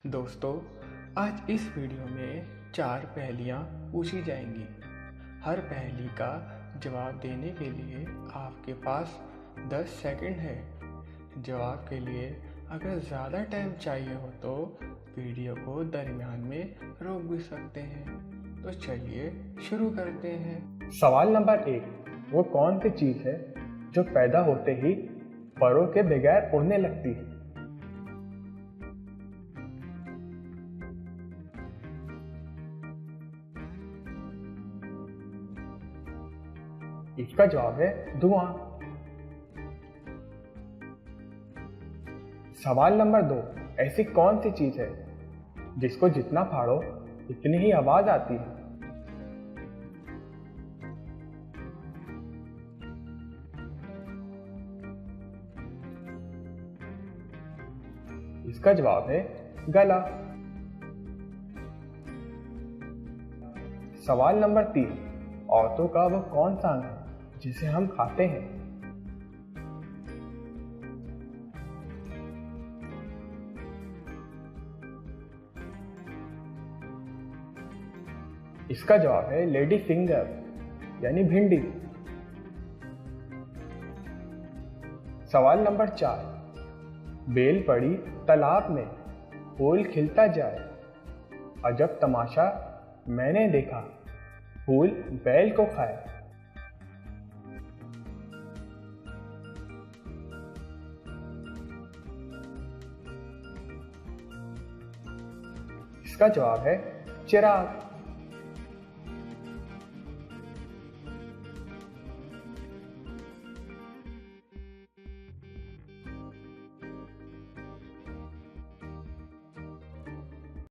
दोस्तों, आज इस वीडियो में 4 पहेलियाँ पूछी जाएंगी। हर पहेली का जवाब देने के लिए आपके पास 10 सेकंड है। जवाब के लिए अगर ज़्यादा टाइम चाहिए हो तो वीडियो को दरमियान में रोक भी सकते हैं। तो चलिए शुरू करते हैं। सवाल नंबर 1, वो कौन सी चीज़ है जो पैदा होते ही परों के बगैर उड़ने लगती है? इसका जवाब है धुआं। सवाल नंबर 2, ऐसी कौन सी चीज़ है जिसको जितना फाड़ो उतनी ही आवाज आती है? इसका जवाब है गला। सवाल नंबर 3, औरतों का वो कौन सा अंग है जिसे हम खाते हैं? इसका जवाब है लेडी फिंगर यानी भिंडी। सवाल नंबर 4, बेल पड़ी तालाब में, फूल खिलता जाए, अजब तमाशा मैंने देखा, फूल बैल को खाए। इसका जवाब है चिराग।